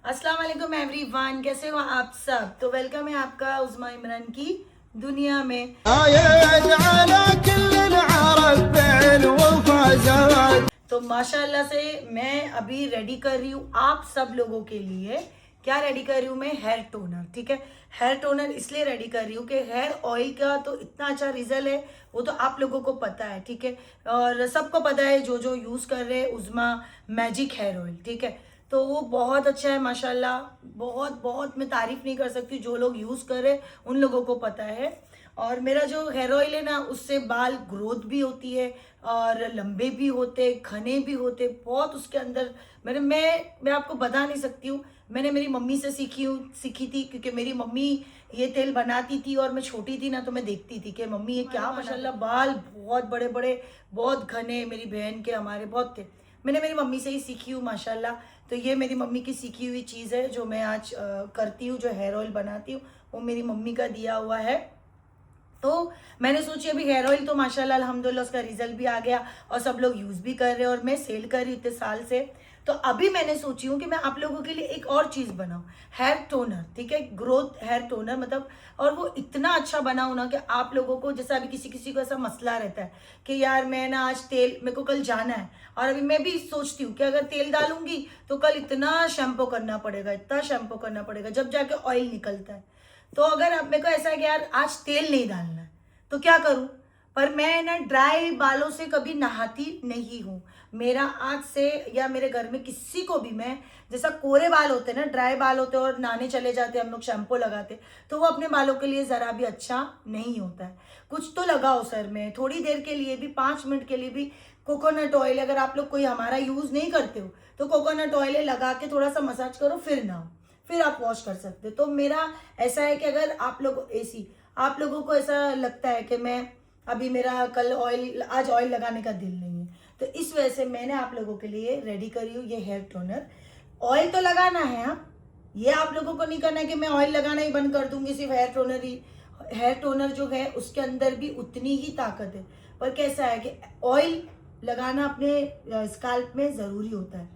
अस्सलाम वालेकुम एवरीवन, कैसे हो आप सब। तो वेलकम है आपका उज़मा इमरान की दुनिया में। तो माशाल्लाह से मैं अभी रेडी कर रही हूँ आप सब लोगों के लिए। क्या रेडी कर रही हूँ मैं? Hair toner. ठीक है, हेयर टोनर इसलिए रेडी कर रही हूँ कि हेयर ऑयल का तो इतना अच्छा रिजल्ट है, वो तो आप लोगों को पता है। ठीक है, और सबको पता है जो जो यूज़ कर रहे हैं उज़मा मैजिक हेयर ऑयल। ठीक है, तो वो बहुत अच्छा है माशाल्लाह। बहुत बहुत मैं तारीफ नहीं कर सकती, जो लोग यूज़ कर रहे उन लोगों को पता है। और मेरा जो हेयर ऑयल है ना, उससे बाल ग्रोथ भी होती है और लंबे भी होते, घने भी होते बहुत उसके अंदर। मैं आपको बता नहीं सकती हूँ। मैंने मेरी मम्मी से सीखी थी, क्योंकि मेरी मम्मी ये तेल बनाती थी और मैं छोटी थी ना, तो मैं देखती थी कि मम्मी ये क्या माशाल्लाह बाल बहुत बड़े बड़े, बहुत घने, मेरी बहन के हमारे बहुत थे। मैंने मेरी मम्मी से ही सीखी हूँ माशाल्लाह। तो ये मेरी मम्मी की सीखी हुई चीज़ है जो मैं आज करती हूँ। जो हेयर ऑयल बनाती हूँ वो मेरी मम्मी का दिया हुआ है। तो मैंने सोची अभी हेयर ऑयल तो माशाल्लाह अल्हम्दुलिल्लाह उसका रिजल्ट भी आ गया और सब लोग यूज़ भी कर रहे हैं और मैं सेल कर रही हूँ इतने साल से। तो अभी मैंने सोची हूँ कि मैं आप लोगों के लिए एक और चीज़ बनाऊँ, हेयर टोनर। ठीक है, ग्रोथ हेयर टोनर मतलब। और वो इतना अच्छा बनाऊँ ना कि आप लोगों को, जैसा अभी किसी किसी को ऐसा मसला रहता है कि यार मैं ना आज तेल, मेरे को कल जाना है और अभी मैं भी सोचती हूँ कि अगर तेल डालूंगी तो कल इतना शैम्पू करना पड़ेगा, इतना शैम्पू करना पड़ेगा, जब जाके ऑयल निकलता है। तो अगर अब मेरे को ऐसा है कि यार आज तेल नहीं डालना है तो क्या करूं। पर मैं ना ड्राई बालों से कभी नहाती नहीं हूँ। मेरा आज से, या मेरे घर में किसी को भी, मैं जैसा कोरे बाल होते हैं ना, ड्राई बाल होते हैं और नहाने चले जाते हैं हम लोग शैम्पू लगाते, तो वो अपने बालों के लिए जरा भी अच्छा नहीं होता है। कुछ तो लगाओ सर में, थोड़ी देर के लिए भी, 5 मिनट के लिए भी। कोकोनट ऑयल, अगर आप लोग कोई हमारा यूज नहीं करते हो तो कोकोनट ऑयल लगा के थोड़ा सा मसाज करो, फिर नहाओ, फिर आप वॉश कर सकते हो। तो मेरा ऐसा है कि अगर आप लोग आप लोगों को ऐसा लगता है कि मैं अभी, मेरा कल ऑयल, आज ऑयल लगाने का दिल नहीं है, तो इस वजह से मैंने आप लोगों के लिए रेडी करी हूँ ये हेयर टोनर। ऑयल तो लगाना है, हाँ, ये आप लोगों को नहीं करना है कि मैं ऑयल लगाना ही बंद कर दूंगी, सिर्फ हेयर टोनर ही। हेयर टोनर जो है उसके अंदर भी उतनी ही ताकत है। पर कैसा है कि ऑयल लगाना अपने स्काल्प में ज़रूरी होता है।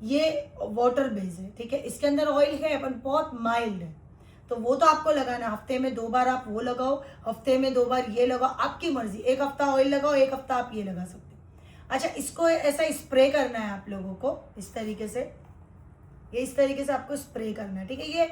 ये वाटर बेस है, ठीक है, इसके अंदर ऑयल है पर बहुत माइल्ड है। तो वो तो आपको लगाना है, हफ्ते में 2 बार आप वो लगाओ, हफ्ते में 2 बार ये लगाओ, आपकी मर्जी। एक हफ्ता ऑयल लगाओ, एक हफ्ता आप ये लगा सकते हो। अच्छा, इसको ऐसा स्प्रे करना है आप लोगों को इस तरीके से। ये इस तरीके से आपको स्प्रे करना है, ठीक है। ये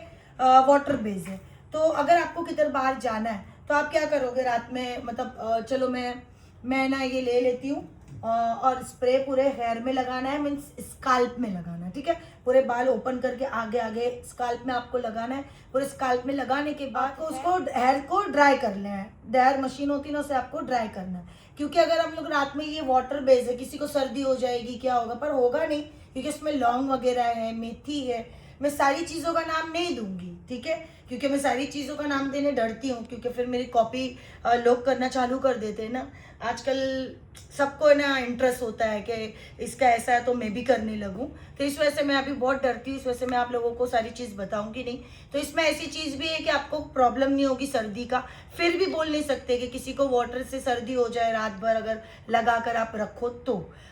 वाटर बेस है। तो अगर आपको किधर बाहर जाना है तो आप क्या करोगे रात में, मतलब चलो मैं ना ये ले लेती हूँ और स्प्रे पूरे हेयर में लगाना है, मीन्स स्काल्प में लगाना है। ठीक है, पूरे बाल ओपन करके आगे आगे स्काल्प में आपको लगाना है। पूरे स्काल्प में लगाने के बाद उसको, हेयर को ड्राई करना है। ड्रायर मशीन होती है ना, उसे आपको ड्राई करना है। क्योंकि अगर हम लोग रात में, ये वाटर बेस है, किसी को सर्दी हो जाएगी, क्या होगा, पर होगा नहीं, क्योंकि इसमें लौंग वगैरह है, मेथी है। मैं सारी चीज़ों का नाम नहीं दूंगी, ठीक है, क्योंकि मैं सारी चीज़ों का नाम देने डरती हूँ, क्योंकि फिर मेरी कॉपी लोग करना चालू कर देते हैं ना। आजकल सबको ना इंटरेस्ट होता है कि इसका ऐसा है तो मैं भी करने लगूँ। तो इस वजह से मैं अभी बहुत डरती हूँ, इस वजह से मैं आप लोगों को सारी चीज़ बताऊंगी नहीं। तो इसमें ऐसी चीज़ भी है कि आपको प्रॉब्लम नहीं होगी सर्दी का। फिर भी बोल नहीं सकते कि किसी को वाटर से सर्दी हो जाए रात भर अगर लगा कर आप रखो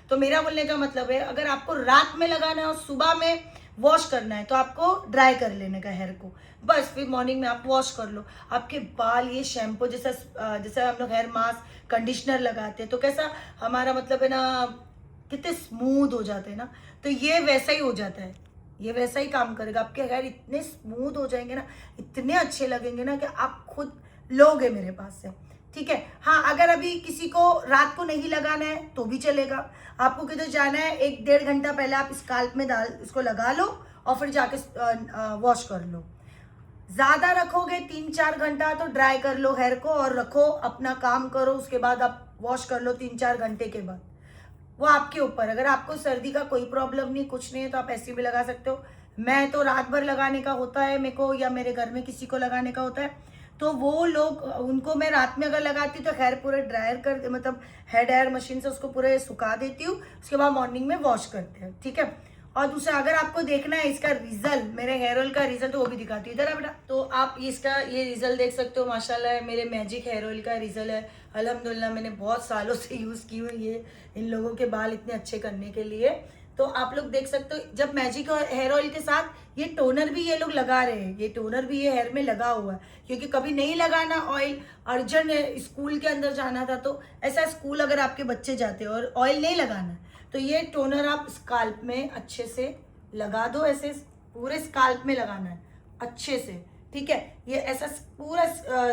तो मेरा बोलने का मतलब है, अगर आपको रात में लगाना है और सुबह में वॉश करना है तो आपको ड्राई कर लेने का हेयर को, बस। फिर मॉर्निंग में आप वॉश कर लो, आपके बाल ये शैम्पू जैसा, जैसा हम लोग हेयर मास्क कंडीशनर लगाते हैं तो कैसा हमारा, मतलब है ना, कितने स्मूथ हो जाते हैं ना, तो ये वैसा ही हो जाता है। ये वैसा ही काम करेगा, आपके हेयर इतने स्मूथ हो जाएंगे ना, इतने अच्छे लगेंगे ना कि आप खुद लोगे मेरे पास से। ठीक है, हाँ, अगर अभी किसी को रात को नहीं लगाना है तो भी चलेगा। आपको किधर जाना है, 1-1.5 घंटा पहले आप स्काल्प में डाल, इसको लगा लो और फिर जाके वॉश कर लो। ज्यादा रखोगे 3-4 घंटा तो ड्राई कर लो हेयर को और रखो, अपना काम करो, उसके बाद आप वॉश कर लो 3-4 घंटे के बाद। वो आपके ऊपर। अगर आपको सर्दी का कोई प्रॉब्लम नहीं, कुछ नहीं है, तो आप ऐसे भी लगा सकते हो। मैं तो रात भर लगाने का होता है मेरे को, या मेरे घर में किसी को लगाने का होता है, तो वो लोग, उनको मैं रात में अगर लगाती हूँ तो हेयर पूरे ड्रायर कर, मतलब हेयर ड्रायर मशीन से उसको पूरे सुखा देती हूँ, उसके बाद मॉर्निंग में वॉश करते हैं। ठीक है, और दूसरा, अगर आपको देखना है इसका रिजल्ट, मेरे हेयर ऑयल का रिजल्ट, तो वो भी दिखाती हूँ। इधर आ बेटा, तो आप इसका ये रिजल्ट देख सकते हो माशाल्लाह, मेरे मैजिक हेयर ऑयल का रिजल्ट है। अल्हम्दुलिल्लाह मैंने बहुत सालों से यूज़ की हुई है इन लोगों के बाल इतने अच्छे करने के लिए। तो आप लोग देख सकते हो जब मैजिक हेयर ऑयल के साथ ये टोनर भी ये लोग लगा रहे हैं, ये टोनर भी ये हेयर में लगा हुआ है, क्योंकि कभी नहीं लगाना ऑयल, अर्जेंट स्कूल के अंदर जाना था, तो ऐसा स्कूल अगर आपके बच्चे जाते हैं और ऑयल नहीं लगाना तो ये टोनर आप स्काल्प में अच्छे से लगा दो, ऐसे पूरे स्काल्प में लगाना है अच्छे से, ठीक है। ये ऐसा पूरा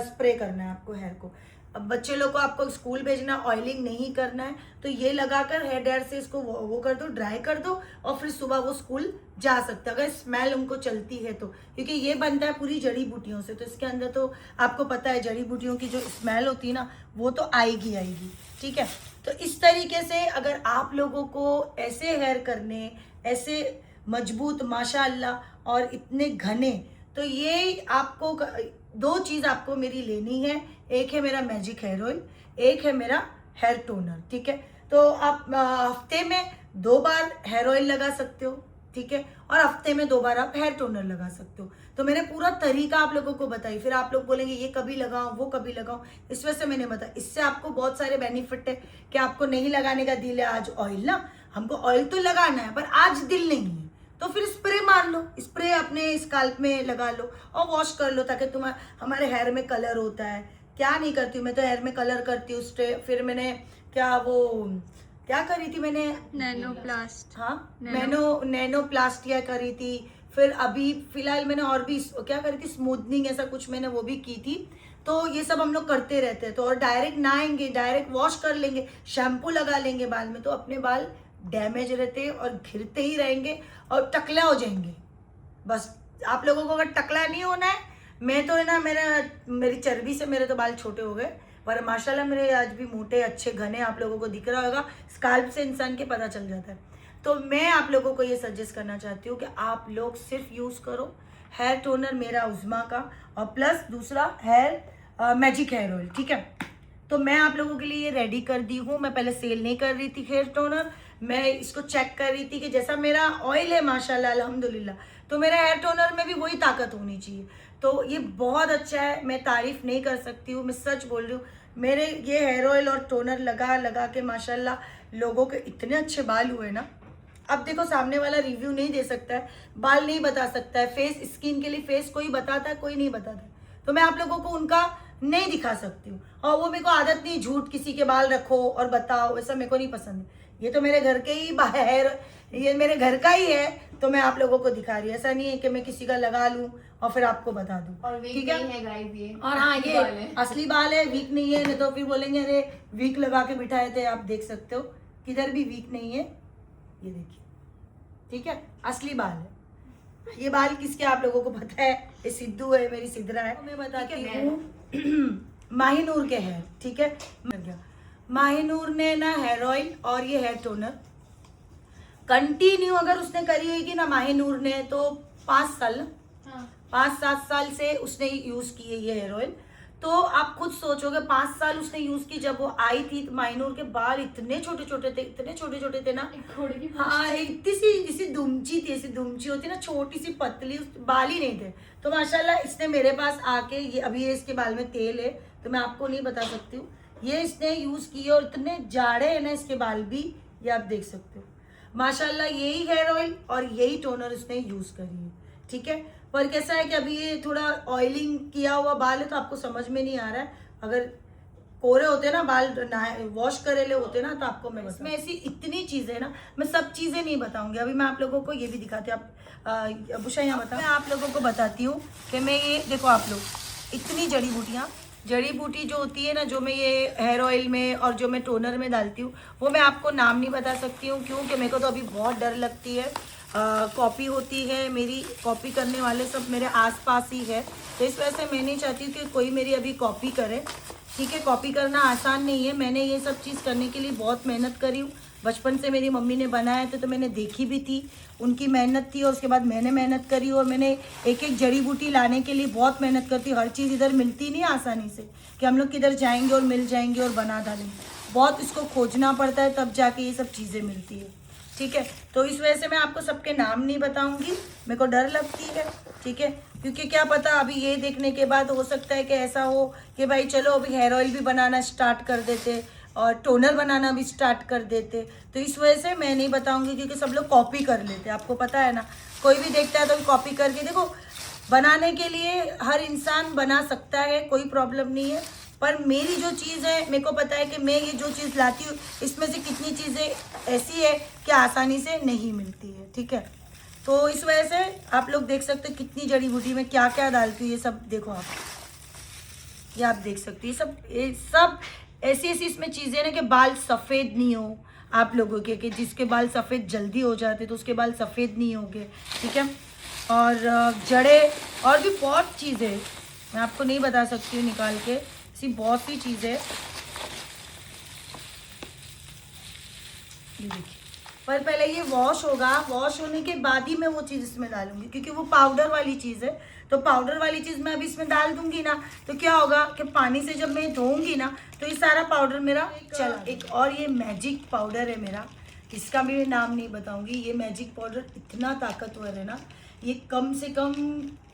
स्प्रे करना है आपको हेयर को। अब बच्चे लोग को आपको स्कूल भेजना, ऑयलिंग नहीं करना है, तो ये लगाकर हेयर ड्रायर से इसको वो कर दो, ड्राई कर दो, और फिर सुबह वो स्कूल जा सकते हैं अगर स्मेल उनको चलती है तो, क्योंकि ये बनता है पूरी जड़ी बूटियों से, तो इसके अंदर तो आपको पता है जड़ी बूटियों की जो स्मेल होती है ना वो तो आएगी आएगी, ठीक है। तो इस तरीके से अगर आप लोगों को ऐसे हेयर करने, ऐसे मजबूत माशाअल्लाह और इतने घने, तो ये आपको दो चीज आपको मेरी लेनी है, एक है मेरा मैजिक हेयर ऑयल, एक है मेरा हेयर टोनर, ठीक है। तो आप हफ्ते में 2 बार हेयर ऑयल लगा सकते हो, ठीक है, और हफ्ते में 2 बार आप हेयर टोनर लगा सकते हो। तो मैंने पूरा तरीका आप लोगों को बताई, फिर आप लोग बोलेंगे ये कभी लगाऊं वो कभी लगाऊं, इस वजह से मैंने बताया। इससे आपको बहुत सारे बेनिफिट है कि आपको नहीं लगाने का दिल है आज ऑयल ना, हमको ऑयल तो लगाना है पर आज दिल नहीं है, तो फिर स्प्रे मार लो, स्प्रे अपने स्काल्प में लगा लो और वॉश कर लो, ताकि हमारे हेयर में कलर होता है। क्या नहीं करती हूँ मैं तो हेयर में कलर करती हूँ, फिर मैंने क्या करी थी मैंने, नैनोप्लास्ट, हाँ नैनोप्लास्टिया करी थी, फिर अभी फिलहाल मैंने और भी क्या करी थी, स्मूथनिंग ऐसा कुछ मैंने वो भी की थी। तो ये सब हम लोग करते रहते हैं, तो और डायरेक्ट नहाएंगे, डायरेक्ट वॉश कर लेंगे, शैम्पू लगा लेंगे बाल में, तो अपने बाल डैमेज रहते हैं और घिरते ही रहेंगे और टकला हो जाएंगे। बस आप लोगों को अगर टकला नहीं होना है, मैं तो है ना मेरी चर्बी से मेरे तो बाल छोटे हो गए, पर माशाल्लाह मेरे आज भी मोटे अच्छे घने आप लोगों को दिख रहा होगा, स्काल्प से इंसान के पता चल जाता है। तो मैं आप लोगों को ये सजेस्ट करना चाहती हूँ कि आप लोग सिर्फ यूज करो हेयर टोनर मेरा उज़्मा का, और प्लस दूसरा मैजिक हेयर ऑयल, ठीक है। तो मैं आप लोगों के लिए ये रेडी कर दी हूँ। मैं पहले सेल नहीं कर रही थी हेयर टोनर, मैं इसको चेक कर रही थी कि जैसा मेरा ऑयल है माशाल्लाह अल्हम्दुलिल्लाह, तो मेरा हेयर टोनर में भी वही ताकत होनी चाहिए। तो ये बहुत अच्छा है, मैं तारीफ नहीं कर सकती हूँ, मैं सच बोल रही हूँ। मेरे ये हेयर ऑयल और टोनर लगा लगा के माशाल्लाह लोगों के इतने अच्छे बाल हुए ना। अब देखो सामने वाला रिव्यू नहीं दे सकता है, बाल नहीं बता सकता है, फेस स्किन के लिए फेस कोई बताता है, कोई नहीं बताता, तो मैं आप लोगों को उनका नहीं दिखा सकती हूँ। और वो मेरे को आदत नहीं, झूठ किसी के बाल रखो और बताओ, ऐसा मेरे को नहीं पसंद है। ये तो मेरे घर के ही बाहर, ये मेरे घर का ही है, तो मैं आप लोगों को दिखा रही हूँ। ऐसा नहीं है कि मैं किसी का लगा लूँ और फिर आपको बता दूँ, ठीक है। और हाँ ये असली बाल है, वीक नहीं है, नहीं तो फिर बोलेंगे अरे वीक लगा के बिठाए थे। आप देख सकते हो किधर भी वीक नहीं है, ये देखिए, ठीक है, असली बाल है। ये बाल किसके आप लोगों को पता है, ये सिद्धू है, मेरी सिद्धरा है। मैं बताती हूँ माहिनूर के हैं, ठीक है। माहिनूर ने ना हेयर ऑयल और ये हेयर टोनर कंटिन्यू अगर उसने करी होगी ना माहिनूर ने, तो 5 साल, 5-7 साल से उसने यूज की है ये हेयर ऑयल। तो आप खुद सोचोगे 5 साल उसने यूज की, जब वो आई थी तो माहिनूर के बाल इतने छोटे छोटे थे, इतने छोटे छोटे थे ना, हाँ इतनी सी इसी दुमची थी, ऐसी दुमची होती ना छोटी सी पतली, उस बाल ही नहीं थे। तो माशाल्लाह इसने मेरे पास आके, ये अभी ये इसके बाल में तेल है तो मैं आपको नहीं बता सकती हूँ, ये इसने यूज की और इतने जाड़े हैं ना इसके बाल भी, ये आप देख सकते हो माशाल्लाह। यही हेयर ऑयल और यही टोनर इसने यूज करी है, ठीक है। पर कैसा है कि अभी ये थोड़ा ऑयलिंग किया हुआ बाल है तो आपको समझ में नहीं आ रहा है, अगर कोरे होते ना बाल, वॉश करेले होते ना, तो आपको मैं इसमें ऐसी इतनी चीजें ना, मैं सब चीजें नहीं बताऊंगी। अभी मैं आप लोगों को ये भी दिखाती हूँ, आप बुशा यहाँ बताओ, मैं आप लोगों को बताती हूँ कि मैं ये देखो, आप लोग इतनी जड़ी बूटी जो होती है ना, जो मैं ये हेयर ऑयल में और जो मैं टोनर में डालती हूँ, वो मैं आपको नाम नहीं बता सकती हूँ, क्योंकि मेरे को तो अभी बहुत डर लगती है। कॉपी होती है मेरी, कॉपी करने वाले सब मेरे आसपास ही है, तो इस वजह से मैं नहीं चाहती हूँ कि कोई मेरी अभी कॉपी करे, ठीक है। कॉपी करना आसान नहीं है, मैंने ये सब चीज़ करने के लिए बहुत मेहनत करी हूँ। बचपन से मेरी मम्मी ने बनाए थे तो मैंने देखी भी थी, उनकी मेहनत थी, और उसके बाद मैंने मेहनत करी, और मैंने एक एक जड़ी बूटी लाने के लिए बहुत मेहनत करती। हर चीज़ इधर मिलती नहीं आसानी से कि हम लोग किधर जाएंगे और मिल जाएंगे और बना डालेंगे, बहुत इसको खोजना पड़ता है, तब जाके ये सब चीज़ें मिलती है, ठीक है। तो इस वजह से मैं आपको सबके नाम नहीं बताऊंगी, मेरे को डर लगती है, ठीक है, क्योंकि क्या पता अभी ये देखने के बाद हो सकता है कि ऐसा हो कि भाई चलो अभी हेयर ऑयल भी बनाना स्टार्ट कर देते, और टोनर बनाना भी स्टार्ट कर देते। तो इस वजह से मैं नहीं बताऊंगी, क्योंकि सब लोग कॉपी कर लेते, आपको पता है ना, कोई भी देखता है तो कॉपी करके। देखो, बनाने के लिए हर इंसान बना सकता है, कोई प्रॉब्लम नहीं है, पर मेरी जो चीज़ है, मेरे को पता है कि मैं ये जो चीज़ लाती हूँ इसमें से कितनी चीज़ें ऐसी है कि आसानी से नहीं मिलती है, ठीक है। तो इस वजह से आप लोग देख सकते हो कितनी जड़ी बूटी में क्या क्या डालती हूँ, ये सब देखो आप, ये आप देख सकते हो, ये सब ऐसी ऐसी इसमें चीज़ें ना कि बाल सफ़ेद नहीं हो आप लोगों के, कि जिसके बाल सफ़ेद जल्दी हो जाते तो उसके बाल सफ़ेद नहीं होंगे, ठीक है। और जड़े और भी बहुत चीज़ें मैं आपको नहीं बता सकती हूँ निकाल के, ऐसी बहुत सी चीज़ें। ये देखिए, पर पहले ये वॉश होगा, वॉश होने के बाद ही मैं वो चीज़ इसमें डालूंगी, क्योंकि वो पाउडर वाली चीज़ है। तो पाउडर वाली चीज़ मैं अभी इसमें डाल दूंगी ना, तो क्या होगा कि पानी से जब मैं धोऊंगी ना तो ये सारा पाउडर मेरा चला। एक और ये मैजिक पाउडर है मेरा, इसका भी मैं नाम नहीं बताऊंगी। ये मैजिक पाउडर इतना ताकतवर है ना, ये कम से कम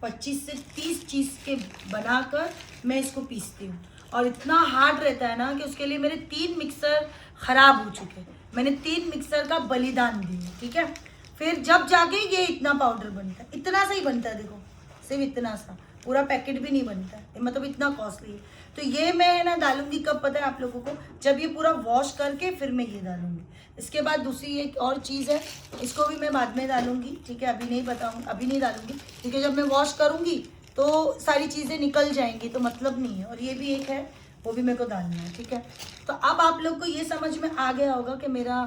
25 से 30 चीज़ के बनाकर मैं इसको पीसती हूँ, और इतना हार्ड रहता है ना कि उसके लिए मेरे 3 मिक्सर ख़राब हो चुके हैं। मैंने 3 मिक्सर का बलिदान दिया, ठीक है। फिर जब जाके ये इतना पाउडर बनता है, इतना सा ही बनता है, देखो सिर्फ इतना सा, पूरा पैकेट भी नहीं बनता है, मतलब इतना कॉस्टली है। तो ये मैं ना डालूंगी कब पता है आप लोगों को, जब ये पूरा वॉश करके फिर मैं ये डालूंगी। इसके बाद दूसरी एक और चीज़ है, इसको भी मैं बाद में डालूंगी, ठीक है, अभी नहीं बताऊँगी, अभी नहीं डालूंगी, क्योंकि जब मैं वॉश करूँगी तो सारी चीज़ें निकल जाएंगी, तो मतलब नहीं है। और ये भी एक है, वो भी मेरे को डालना है, ठीक है। तो अब आप लोग को ये समझ में आ गया होगा कि मेरा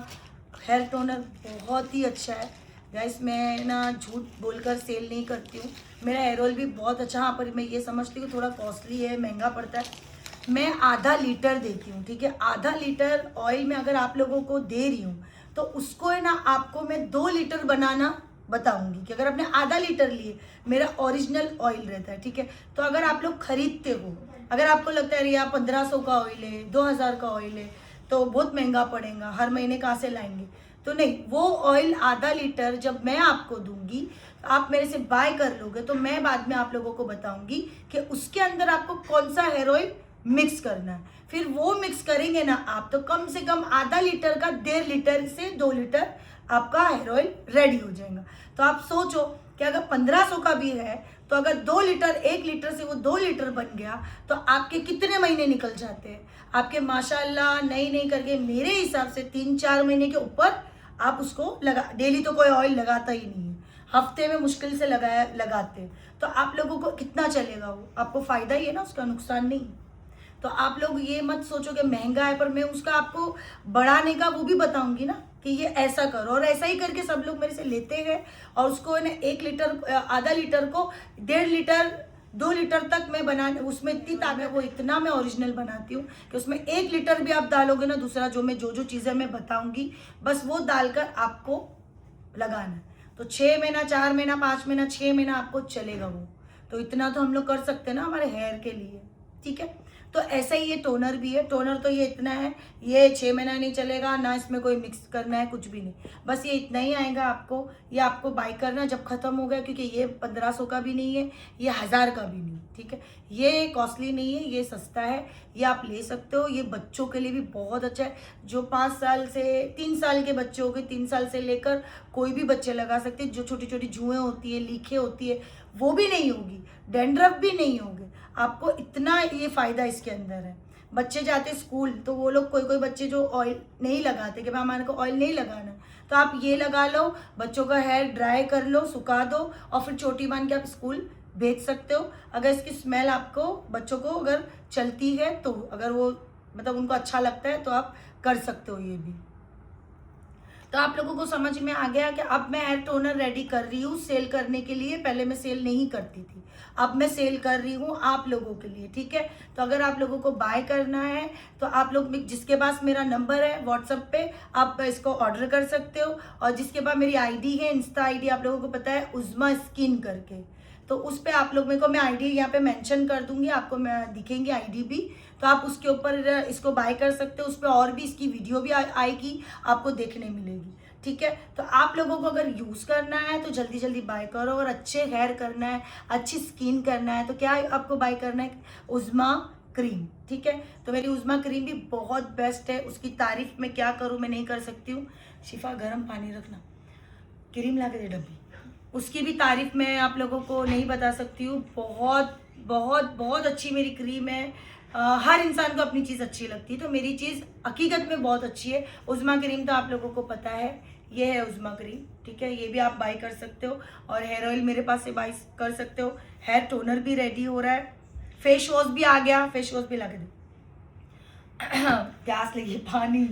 हेयर टोनर बहुत ही अच्छा है गाइस। मैं ना झूठ बोलकर सेल नहीं करती हूँ, मेरा हेयर ऑयल भी बहुत अच्छा, हाँ पर मैं ये समझती हूँ थोड़ा कॉस्टली है, महंगा पड़ता है। मैं आधा लीटर देती हूँ, ठीक है। आधा लीटर ऑयल में अगर आप लोगों को दे रही हूँ तो उसको है ना आपको मैं 2 लीटर बनाना बताऊंगी, कि अगर आपने आधा लीटर लिए, मेरा ओरिजिनल ऑयल रहता है, ठीक है। तो अगर आप लोग खरीदते हो, अगर आपको लगता है यार 1500 का ऑयल है, 2000 का ऑयल है तो बहुत महंगा पड़ेगा, हर महीने कहाँ से लाएंगे, तो नहीं, वो ऑयल आधा लीटर जब मैं आपको दूंगी, आप मेरे से बाय कर लोगे, तो मैं बाद में आप लोगों को बताऊंगी कि उसके अंदर आपको कौन सा हेयर ऑयल मिक्स करना है। फिर वो मिक्स करेंगे ना आप, तो कम से कम आधा लीटर का 1.5 लीटर से 2 लीटर आपका हेयर ऑयल रेडी हो जाएगा। तो आप सोचो कि अगर 1500 का भी है, तो अगर 2 लीटर, 1 लीटर से वो 2 लीटर बन गया, तो आपके कितने महीने निकल जाते हैं आपके, माशाल्लाह, नहीं करके मेरे हिसाब से 3-4 महीने के ऊपर आप उसको लगा। डेली तो कोई ऑयल लगाता ही नहीं है, हफ्ते में मुश्किल से लगाते। तो आप लोगों को कितना चलेगा, वो आपको फायदा ही है ना, उसका नुकसान नहीं। तो आप लोग ये मत सोचो कि महंगा है, पर मैं उसका आपको बढ़ाने का वो भी बताऊंगी ना, कि ये ऐसा करो, और ऐसा ही करके सब लोग मेरे से लेते हैं। और उसको है ना 1 लीटर, आधा लीटर को 1.5 लीटर, 2 लीटर तक मैं बना, उसमें इतनी ताकत, वो इतना मैं ओरिजिनल बनाती हूँ कि उसमें 1 लीटर भी आप डालोगे ना, दूसरा जो चीज़ें मैं बताऊंगी, बस वो डालकर आपको लगाना है। तो 6 महीना, 4 महीना, 5 महीना, 6 महीना आपको चलेगा वो। तो इतना तो हम लोग कर सकते हैं ना हमारे हेयर के लिए, ठीक है। तो ऐसा ही ये टोनर भी है। टोनर तो ये इतना है, ये 6 महीना नहीं चलेगा ना, इसमें कोई मिक्स करना है, कुछ भी नहीं, बस ये इतना ही आएगा आपको। ये आपको बाय करना जब खत्म हो गया, क्योंकि ये 1500 का भी नहीं है, ये 1000 का भी नहीं, ठीक है। ये कॉस्टली नहीं है, ये सस्ता है, ये आप ले सकते हो। ये बच्चों के लिए भी बहुत अच्छा है, जो 5 साल से 3 साल के बच्चे हो गए, 3 साल से लेकर कोई भी बच्चे लगा सकते हैं। जो छोटी छोटी जुएँ होती है, लीखें होती है, वो भी नहीं होगी, डैंड्रफ भी नहीं होगे आपको, इतना ये फ़ायदा इसके अंदर है। बच्चे जाते स्कूल तो वो लोग, कोई बच्चे जो ऑयल नहीं लगाते, कि भाई हमारे को ऑयल नहीं लगाना, तो आप ये लगा लो, बच्चों का हेयर ड्राई कर लो, सुखा दो, और फिर चोटी बांध के आप स्कूल भेज सकते हो। अगर इसकी स्मेल आपको, बच्चों को अगर चलती है, तो अगर वो मतलब उनको अच्छा लगता है, तो आप कर सकते हो ये भी। तो आप लोगों को समझ में आ गया कि अब मैं हेयर टोनर रेडी कर रही हूँ सेल करने के लिए। पहले मैं सेल नहीं करती थी, अब मैं सेल कर रही हूँ आप लोगों के लिए, ठीक है। तो अगर आप लोगों को बाय करना है, तो आप लोग, जिसके पास मेरा नंबर है व्हाट्सएप पे, आप इसको ऑर्डर कर सकते हो। और जिसके पास मेरी आईडी है, इंस्टा आईडी आप लोगों को पता है, उज़्मा स्किन करके, तो उस पर आप लोग, मेरे को, मैं आईडी यहाँ पे मेंशन कर दूंगी, आपको मैं दिखेंगी आईडी भी, तो आप उसके ऊपर इसको बाय कर सकते हो। उस पर और भी इसकी वीडियो भी आएगी, आपको देखने मिलेगी, ठीक है। तो आप लोगों को अगर यूज़ करना है तो जल्दी जल्दी बाय करो, और अच्छे हेयर करना है, अच्छी स्किन करना है, तो क्या आपको बाय करना है, उज़्मा क्रीम, ठीक है। तो मेरी उज़्मा क्रीम भी बहुत बेस्ट है, उसकी तारीफ मैं क्या करूँ, मैं नहीं कर सकती हूँ। शिफा गर्म पानी रखना, क्रीम ला के दे डब्बी, उसकी भी तारीफ मैं आप लोगों को नहीं बता सकती हूँ। बहुत बहुत बहुत अच्छी मेरी क्रीम है। हर इंसान को अपनी चीज़ अच्छी लगती है, तो मेरी चीज़ हकीकत में बहुत अच्छी है। उज़्मा क्रीम तो आप लोगों को पता है, ये है उज़्मा क्रीम, ठीक है। ये भी आप बाय कर सकते हो, और हेयर ऑयल मेरे पास से बाय कर सकते हो। हेयर टोनर भी रेडी हो रहा है, फेस वॉश भी आ गया, फेस वॉश भी ला के दो। प्यास लगी, पानी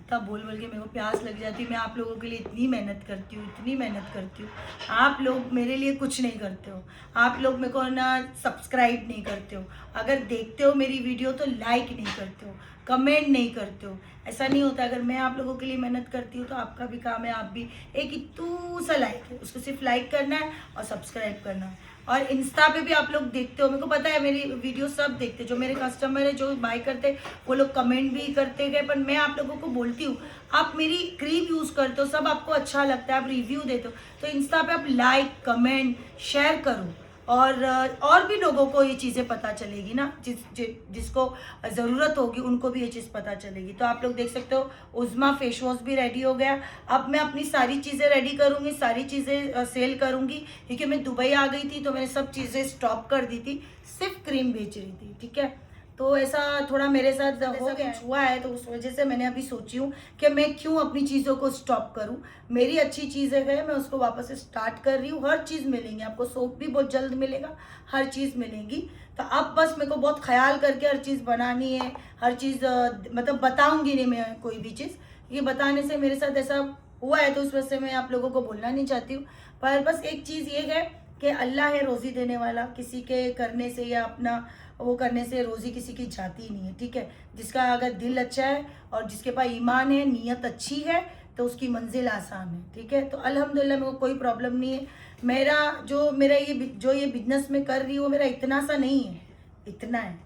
तब बोल बोल के मेरे को प्यास लग जाती है। मैं आप लोगों के लिए इतनी मेहनत करती हूँ, इतनी मेहनत करती हूँ, आप लोग मेरे लिए कुछ नहीं करते हो। आप लोग मेरे को ना सब्सक्राइब नहीं करते हो, अगर देखते हो मेरी वीडियो तो लाइक नहीं करते हो, कमेंट नहीं करते हो। ऐसा नहीं होता, अगर मैं आप लोगों के लिए मेहनत करती हूँ तो आपका भी काम है, आप भी एक इतू सा लाइक है, उसको सिर्फ लाइक करना है और सब्सक्राइब करना है। और इंस्टा पे भी आप लोग देखते हो, मेरे को पता है मेरी वीडियो सब देखते, जो मेरे कस्टमर है जो बाय करते वो लोग कमेंट भी करते गए। पर मैं आप लोगों को बोलती हूँ, आप मेरी क्रीम यूज़ करते हो, सब आपको अच्छा लगता है, आप रिव्यू देते हो, तो इंस्टा पे आप लाइक कमेंट शेयर करो, और भी लोगों को ये चीज़ें पता चलेगी ना, जिसको ज़रूरत होगी उनको भी ये चीज़ पता चलेगी। तो आप लोग देख सकते हो उज़्मा फेस वॉश भी रेडी हो गया। अब मैं अपनी सारी चीज़ें रेडी करूँगी, सारी चीज़ें सेल करूँगी, क्योंकि मैं दुबई आ गई थी तो मैंने सब चीज़ें स्टॉप कर दी थी, सिर्फ क्रीम बेच रही थी, ठीक है। तो ऐसा थोड़ा मेरे साथ हो गया हुआ है, तो उस वजह से मैंने अभी सोची हूँ कि मैं क्यों अपनी चीज़ों को स्टॉप करूँ। मेरी अच्छी चीज़ें है, मैं उसको वापस से स्टार्ट कर रही हूँ। हर चीज़ मिलेंगी आपको, सोप भी बहुत जल्द मिलेगा, हर चीज़ मिलेंगी। तो अब बस मेरे को बहुत ख्याल करके हर चीज़ बनानी है, हर चीज़ मतलब बताऊँगी नहीं मैं कोई भी चीज़, ये बताने से मेरे साथ ऐसा हुआ है तो उस वजह से मैं आप लोगों को बोलना नहीं चाहती हूँ। पर बस एक चीज़ ये है कि अल्लाह है रोज़ी देने वाला, किसी के करने से या अपना वो करने से रोज़ी किसी की जाती ही नहीं है, ठीक है। जिसका अगर दिल अच्छा है और जिसके पास ईमान है, नीयत अच्छी है, तो उसकी मंजिल आसान है, ठीक है। तो अल्हम्दुलिल्लाह मेरे को कोई प्रॉब्लम नहीं है। मेरा ये बिजनेस में कर रही हूँ, मेरा इतना सा नहीं है, इतना है,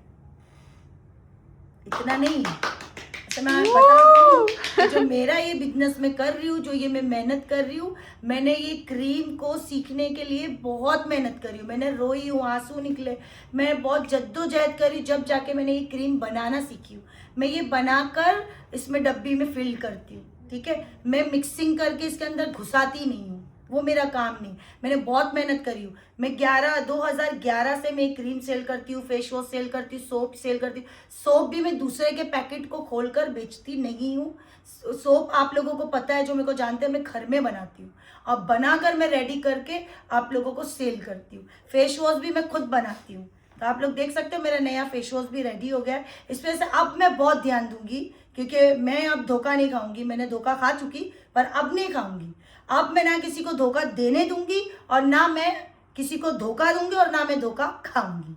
इतना नहीं है। तो मैं बता दूँ कि जो मेरा ये बिजनेस में कर रही हूँ, जो ये मैं मेहनत कर रही हूँ, मैंने ये क्रीम को सीखने के लिए बहुत मेहनत करी हूँ, मैंने रोई हूँ, आंसू निकले, मैं बहुत जद्दोजहद करी, जब जाके मैंने ये क्रीम बनाना सीखी हूँ। मैं ये बनाकर इसमें डब्बी में फिल करती हूँ, ठीक है। मैं मिक्सिंग करके इसके अंदर घुसाती नहीं हूँ, वो मेरा काम नहीं। मैंने बहुत मेहनत करी हूँ। मैं 2011 से मैं क्रीम सेल करती हूँ, फेस वॉश सेल करती हूँ, सोप सेल करती हूँ। सोप भी मैं दूसरे के पैकेट को खोलकर बेचती नहीं हूँ। सोप आप लोगों को पता है, जो मेरे को जानते हैं, मैं घर में बनाती हूँ, अब बनाकर मैं रेडी करके आप लोगों को सेल करती हूँ। फेस वॉश भी मैं खुद बनाती हूँ, तो आप लोग देख सकते हो मेरा नया फेस वॉश भी रेडी हो गया है। इस वजह से अब मैं बहुत ध्यान दूंगी, क्योंकि मैं अब धोखा नहीं खाऊंगी। मैंने धोखा खा चुकी, पर अब नहीं खाऊंगी। अब मैं ना किसी को धोखा देने दूंगी और ना मैं किसी को धोखा दूंगी और ना मैं धोखा खाऊंगी।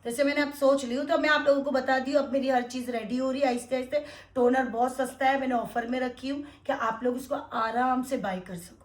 जैसे मैंने अब सोच ली हूँ, तो मैं आप लोगों को बता दी हूँ। अब मेरी हर चीज़ रेडी हो रही है आहिस्ते आहिस्ते। टोनर बहुत सस्ता है, मैंने ऑफर में रखी हूँ कि आप लोग इसको आराम से बाय कर सको,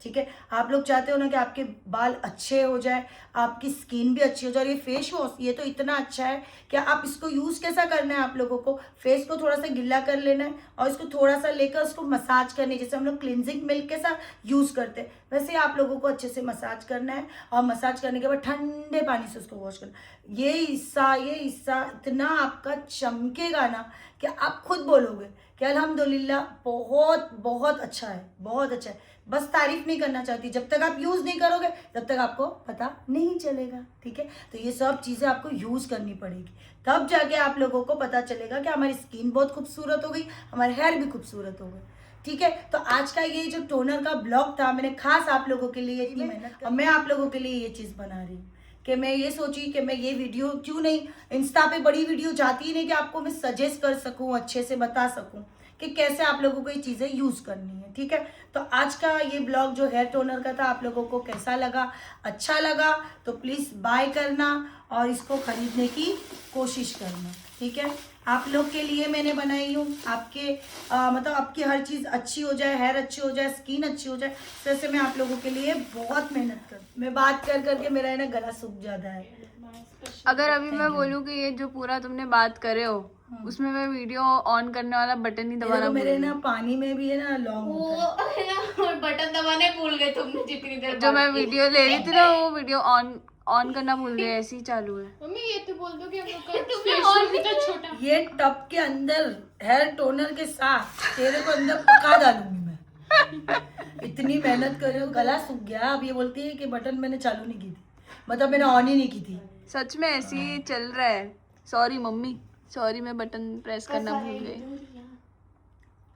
ठीक है। आप लोग चाहते हो ना कि आपके बाल अच्छे हो जाए, आपकी स्किन भी अच्छी हो जाए। और ये फेस वॉश ये तो इतना अच्छा है कि आप इसको यूज़ कैसा करना है, आप लोगों को फेस को थोड़ा सा गिल्ला कर लेना है और इसको थोड़ा सा लेकर उसको मसाज करनी है, जैसे हम लोग क्लिनजिंग मिल्क के साथ यूज़ करते हैं, वैसे आप लोगों को अच्छे से मसाज करना है। और मसाज करने के बाद ठंडे पानी से उसको वॉश करना। ये हिस्सा इतना आपका चमकेगा ना कि आप खुद बोलोगे कि अल्हम्दुलिल्लाह बहुत बहुत अच्छा है, बहुत अच्छा है। बस तारीफ नहीं करना चाहती, जब तक आप यूज़ नहीं करोगे तब तक आपको पता नहीं चलेगा, ठीक है। तो ये सब चीज़ें आपको यूज़ करनी पड़ेगी, तब जाके आप लोगों को पता चलेगा कि हमारी स्किन बहुत खूबसूरत हो गई, हमारे हेयर भी खूबसूरत हो गए, ठीक है। तो आज का ये जो टोनर का ब्लॉग था, मैंने खास आप लोगों के लिए इतनी मेहनत और मैं आप लोगों के लिए ये चीज़ बना रही हूँ कि मैं ये सोची कि मैं ये वीडियो क्यों नहीं, इंस्टा पे बड़ी वीडियो जाती ही नहीं कि आपको मैं सजेस्ट कर सकूँ, अच्छे से बता सकूँ कि कैसे आप लोगों को ये चीज़ें यूज़ करनी है, ठीक है। तो आज का ये ब्लॉग जो हेयर टोनर का था, आप लोगों को कैसा लगा? अच्छा लगा तो प्लीज़ बाय करना और इसको खरीदने की कोशिश करना, ठीक है। आप लोग के लिए मैंने बनाई हूँ, आपके मतलब आपकी हर चीज़ अच्छी हो जाए, हेयर अच्छी हो जाए, स्किन अच्छी हो जाए, तो ऐसे मैं आप लोगों के लिए बहुत मेहनत कर, मैं बात कर करके मेरा है ना गला सूख जाता है। अगर अभी मैं बोलूँ कि ये जो पूरा तुमने बात करे हो, उसमें मैं वीडियो ऑन करने वाला बटन ही दबाना मेरे ना पानी में भी है ना लॉन्ग होता है। बटन दबाने भूल गए तुमने जितनी देर जो मैं वीडियो ले रही थी ना, वो वीडियो ऑन ऑन करना भूल गए, ऐसे ही चालू है। मम्मी ये तो बोल दो कि हम लोग का फेशियल भी तो छोटा। ये टब के अंदर हेयर टोनर के साथ तेरे को अंदर पका डालूंगी मैं। इतनी मेहनत कर रही हूँ, गला सूख गया। अब ये बोलती है कि बटन मैंने चालू नहीं की थी, मतलब मैंने ऑन ही नहीं की थी। सच में ऐसे ही चल रहा है। सॉरी मम्मी, सॉरी मैं बटन प्रेस करना भूल गई।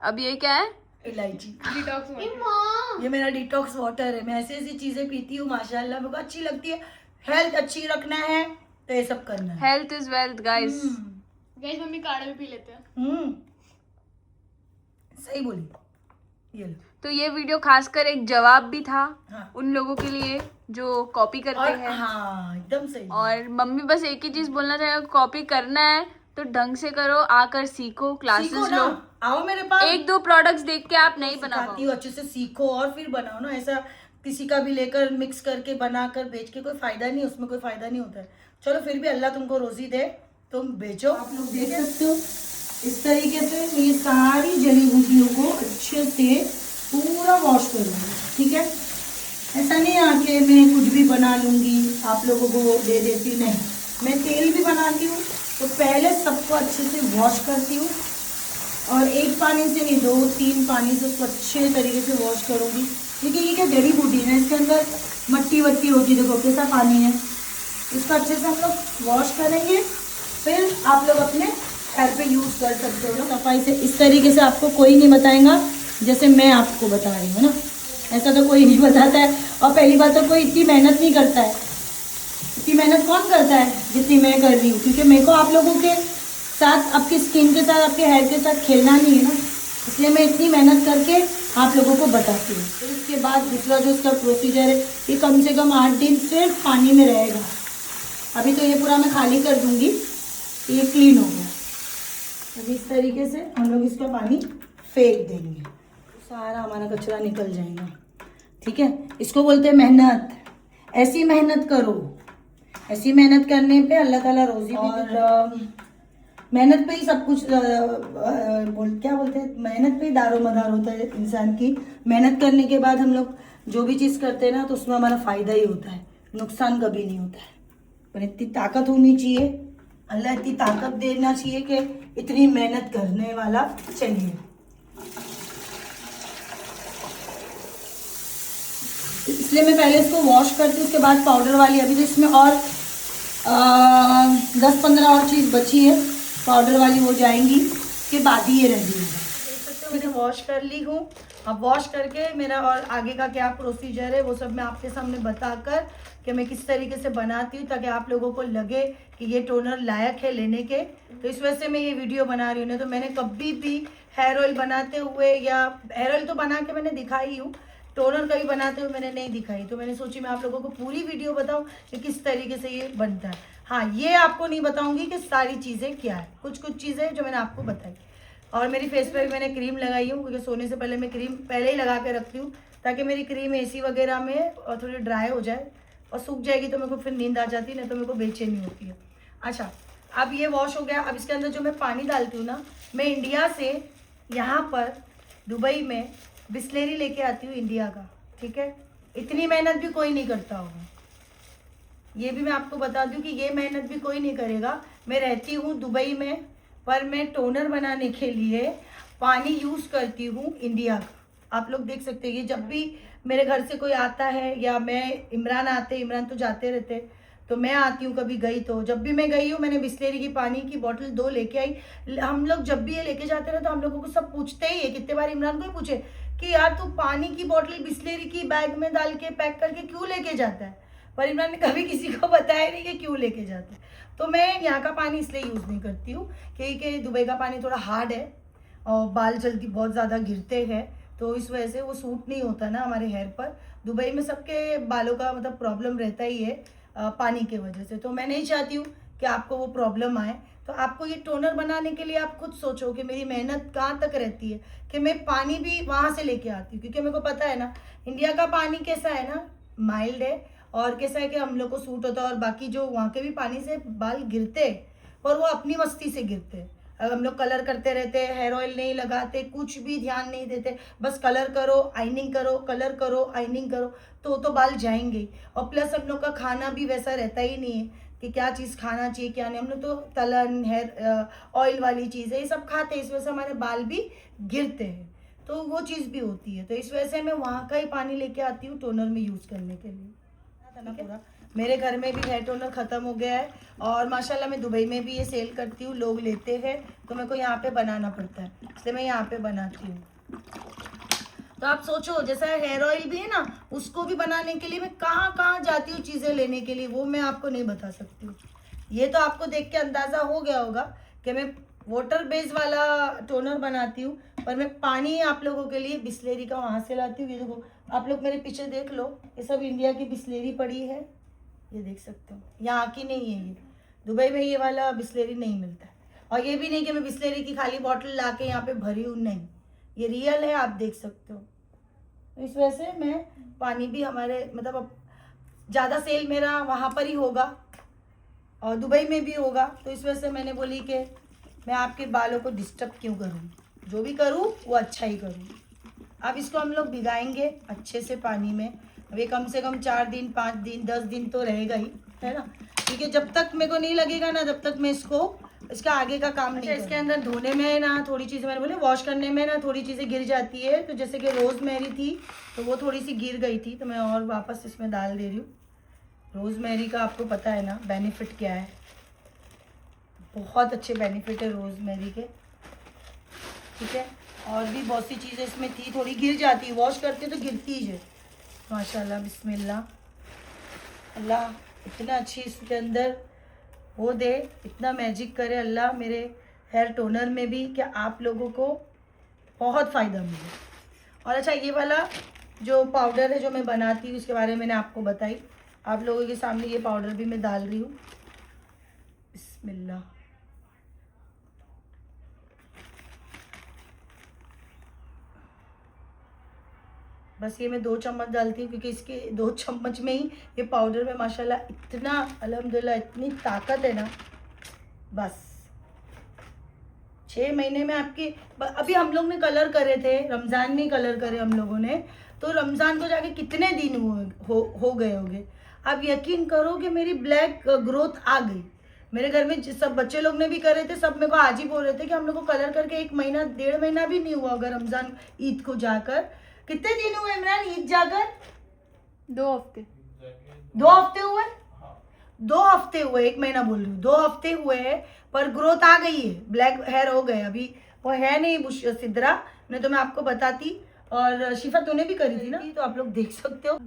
अब ये क्या है? इलायची। डिटॉक्स ए माँ ये मेरा डिटॉक्स वाटर है। मैं ऐसी ऐसी चीजें पीती हूँ माशाल्लाह, मेरे को अच्छी लगती है। हेल्थ अच्छी रखना है तो ये सब करना है। Health is wealth guys. Guys mummy काढ़ा भी पी लेते हैं। सही बोली। ये लो। तो ये वीडियो खासकर एक जवाब भी था हाँ। उन लोगों के लिए जो कॉपी करते और हैं। हाँ एकदम सही। और मम्मी बस एक ही चीज बोलना चाहेगा, कॉपी करना है तो ढंग से करो, आकर सीखो, क्लासेस सीखो लो। ना, आओ मेरे पास। एक दो प्रोडक्ट्स देख के आप नहीं बना सिखाती हूँ, अच्छे से सीखो और फिर बनाओ ना। ऐसा किसी का भी लेकर मिक्स करके बनाकर बेच के कोई फायदा नहीं, उसमें कोई फायदा नहीं होता है। चलो फिर भी अल्लाह तुमको रोजी दे, तुम बेचो। आप लोग देख सकते हो इस तरीके से ये सारी जड़ी बूटियों को अच्छे से पूरा वॉश करूंगी, ठीक है। ऐसा नहीं आके मैं कुछ भी बना लूंगी आप लोगों को दे देती, नहीं। मैं तेल भी बनाती हूँ तो पहले सबको अच्छे से वॉश करती हूँ, और एक पानी से नहीं, 2-3 पानी से उसको अच्छे तरीके से वॉश करूँगी। देखिए ये क्या जड़ी बूटी है, इसके अंदर मट्टी वट्टी होती है, देखो कैसा पानी है। इसको अच्छे से हम लोग वॉश करेंगे, फिर आप लोग अपने हेयर पे यूज़ कर सकते हो ना सफाई से। इस तरीके से आपको कोई नहीं बताएगा जैसे मैं आपको बता रही हूँ ना, ऐसा तो कोई नहीं बताता है। और पहली बात तो कोई इतनी मेहनत नहीं करता है। इतनी मेहनत कौन करता है जितनी मैं कर रही हूँ, क्योंकि मेरे को आप लोगों के साथ, आपकी स्किन के साथ, आपके हेयर के साथ खेलना नहीं है ना, इसलिए मैं इतनी मेहनत करके आप लोगों को बताती हूँ। फिर उसके बाद दूसरा जो इसका प्रोसीजर है, ये कम से कम 8 दिन सिर्फ पानी में रहेगा। अभी तो ये पूरा मैं खाली कर दूँगी, ये क्लीन हो गया। अभी इस तरीके से हम लोग इसका पानी फेंक देंगे, सारा हमारा कचरा निकल जाएगा, ठीक है। इसको बोलते हैं मेहनत। ऐसी मेहनत करो, ऐसी मेहनत करने पे अल्लाह ताला रोजी भी देता है। और मेहनत पे ही सब कुछ क्या बोलते हैं, मेहनत पे ही दारो मदार होता है इंसान की। मेहनत करने के बाद हम लोग जो भी चीज़ करते हैं ना, तो उसमें हमारा फ़ायदा ही होता है, नुकसान कभी नहीं होता है। पर इतनी ताकत होनी चाहिए, अल्लाह इतनी ताकत देना चाहिए कि इतनी मेहनत करने वाला चाहिए। इसलिए मैं पहले इसको वॉश करती हूँ, उसके बाद पाउडर वाली। अभी तो इसमें और 10-15 और चीज़ बची है, पाउडर वाली वो जाएंगी, उसके बाद ही ये रेडी होगा। देख सकते हो मैंने वॉश कर ली हूँ। अब वॉश करके मेरा और आगे का क्या प्रोसीजर है वो सब मैं आपके सामने बताकर कि मैं किस तरीके से बनाती हूँ, ताकि आप लोगों को लगे कि ये टोनर लायक है लेने के। तो इस वजह से मैं ये वीडियो बना रही हूँ। नहीं तो मैंने कभी भी हेयर ऑयल बनाते हुए, या हेयर ऑयल तो बना के मैंने दिखाई हूँ, टोनर कभी बनाते हुए मैंने नहीं दिखाई। तो मैंने सोची मैं आप लोगों को पूरी वीडियो बताऊं कि किस तरीके से ये बनता है। हाँ, ये आपको नहीं बताऊंगी कि सारी चीज़ें क्या है, कुछ कुछ चीज़ें जो मैंने आपको बताई। और मेरी फेस पे भी मैंने क्रीम लगाई हूँ, क्योंकि सोने से पहले मैं क्रीम पहले ही लगा के रखती हूँ, ताकि मेरी क्रीम एसी वगैरह में और थोड़ी ड्राई हो जाए, और सूख जाएगी तो मेरे को फिर नींद आ जाती है, नहीं तो मेरे को बेचैनी होती है। अच्छा, अब ये वॉश हो गया। अब इसके अंदर जो मैं पानी डालती हूँ ना, मैं इंडिया से यहाँ पर दुबई में बिस्लेरी लेके आती हूँ इंडिया का, ठीक है। इतनी मेहनत भी कोई नहीं करता होगा, ये भी मैं आपको बता दूं कि ये मेहनत भी कोई नहीं करेगा। मैं रहती हूँ दुबई में, पर मैं टोनर बनाने के लिए पानी यूज़ करती हूँ इंडिया का। आप लोग देख सकते हैं, ये जब भी मेरे घर से कोई आता है, या मैं इमरान आते, इमरान तो जाते रहते, तो मैं आती हूँ कभी गई तो, जब भी मैं गई हूँ मैंने बिस्लेरी की पानी की बोतल 2 लेके आई। हम लोग जब भी ये लेके जाते रहे तो हम लोगों को सब पूछते ही है, कितने बार इमरान को ही पूछे कि यार तू पानी की बोतल बिस्लेरी की बैग में डाल के पैक करके क्यों लेके जाता है। पर इमरान ने कभी किसी को बताया नहीं कि क्यों लेके जाते हैं। तो मैं यहाँ का पानी इसलिए यूज़ नहीं करती हूँ क्योंकि दुबई का पानी थोड़ा हार्ड है और बाल जल्दी बहुत ज़्यादा गिरते हैं, तो इस वजह से वो सूट नहीं होता ना हमारे हेयर पर। दुबई में सबके बालों का मतलब प्रॉब्लम रहता ही है पानी के वजह से। तो मैं नहीं चाहती हूँ कि आपको वो प्रॉब्लम आए। तो आपको ये टोनर बनाने के लिए आप खुद सोचो कि मेरी मेहनत कहाँ तक रहती है, कि मैं पानी भी वहाँ से लेके आती हूँ, क्योंकि मेरे को पता है ना इंडिया का पानी कैसा है ना, माइल्ड है, और कैसा है कि हम लोग को सूट होता है। और बाकी जो वहाँ के भी पानी से बाल गिरते हैं, पर वो अपनी मस्ती से गिरते हैं। हम लोग कलर करते रहते हैं, हेयर ऑयल नहीं लगाते, कुछ भी ध्यान नहीं देते, बस कलर करो आइनिंग करो, कलर करो आइनिंग करो, तो बाल जाएंगे ही। और प्लस हम लोग का खाना भी वैसा रहता ही नहीं है कि क्या चीज़ खाना चाहिए क्या नहीं। हम लोग तो तलन हेयर ऑयल वाली चीज़ है ये सब खाते हैं, इस वजह से हमारे बाल भी गिरते हैं, तो वो चीज़ भी होती है। तो इस वजह से मैं वहाँ का ही पानी लेके आती हूँ टोनर में यूज़ करने के लिए। था ना पूरा, मेरे घर में भी हेयर टोनर ख़त्म हो गया है और माशाल्लाह मैं दुबई में भी ये सेल करती हूँ, लोग लेते हैं, तो मेरे को यहाँ पे बनाना पड़ता है, इसलिए मैं यहाँ पे बनाती हूँ। तो आप सोचो जैसा हेयर ऑयल भी है ना, उसको भी बनाने के लिए मैं कहाँ कहाँ जाती हूँ चीज़ें लेने के लिए, वो मैं आपको नहीं बता सकती हूँ। ये तो आपको देख के अंदाज़ा हो गया होगा कि मैं वाटर बेस वाला टोनर बनाती हूँ, पर मैं पानी आप लोगों के लिए बिस्लेरी का वहाँ से लाती हूँ। ये देखो आप लोग मेरे पीछे देख लो, ये सब इंडिया की बिस्लेरी पड़ी है, ये देख सकते हो, यहाँ की नहीं है ये, दुबई में ये वाला बिस्लेरी नहीं मिलता है। और ये भी नहीं कि मैं बिस्लेरी की खाली बॉटल ला के यहाँ पे भरी हूँ, नहीं, ये रियल है, आप देख सकते हो। इस वजह से मैं पानी भी हमारे मतलब अब ज़्यादा सेल मेरा वहाँ पर ही होगा और दुबई में भी होगा, तो इस वजह से मैंने बोली कि मैं आपके बालों को डिस्टर्ब क्यों करूँ, जो भी करूँ वो अच्छा ही करूँ। अब इसको हम लोग भिगाएंगे अच्छे से पानी में, अभी कम से कम 4 दिन 5 दिन 10 दिन तो रहेगा ही, है ना, ठीक है। जब तक मेरे को नहीं लगेगा ना, जब तक मैं इसका आगे का काम नहीं। इसके अंदर धोने में ना थोड़ी चीज़ें, मैंने बोले वॉश करने में ना थोड़ी चीज़ें गिर जाती है, तो जैसे कि रोज़मेरी थी तो वो थोड़ी सी गिर गई थी, तो मैं और वापस इसमें डाल दे रही हूँ। रोज़मेरी का आपको पता है ना बेनिफिट क्या है, बहुत अच्छे बेनिफिट है रोज़मेरी के, ठीक है। और भी बहुत सी चीज़ें इसमें थी, थोड़ी गिर जाती है, वॉश करते तो गिरती है। माशाल्लाह बिस्मिल्लाह, अल्लाह इतना अच्छी इसके अंदर वो दे, इतना मैजिक करे अल्लाह मेरे हेयर टोनर में भी कि आप लोगों को बहुत फ़ायदा मिले। और अच्छा ये वाला जो पाउडर है जो मैं बनाती हूँ उसके बारे में मैंने आपको बताई, आप लोगों के सामने ये पाउडर भी मैं डाल रही हूँ। बिस्मिल्लाह, बस ये मैं 2 चम्मच डालती हूँ क्योंकि इसके 2 चम्मच में ही ये पाउडर में माशाल्लाह इतना अल्हम्दुलिल्लाह इतनी ताकत है ना, बस 6 महीने में आपके। अभी हम लोग ने कलर करे थे, रमज़ान में कलर करे हम लोगों ने, तो रमज़ान को जाके कितने दिन हो गए होंगे। आप यकीन करो कि मेरी ब्लैक ग्रोथ आ गई। मेरे घर में सब बच्चे लोग ने भी करे थे, सब मेरे को आज ही बोल रहे थे कि हम लोग को कलर करके 1 महीना 1.5 महीना भी नहीं हुआ होगा रमज़ान ईद को जाकर। कितने दिन हुए इमरान ईद जाकर? 2 हफ्ते 2 हफ्ते हुए, 2 हफ्ते हुए, 1 महीना बोल रही हूँ, 2 हफ्ते हुए हैं, पर ग्रोथ आ गई है, ब्लैक हेयर हो गए। अभी वो है नहीं सिद्रा, नहीं तो मैं आपको बताती। और शिफा तूने भी करी थी ना, तो आप लोग देख सकते हो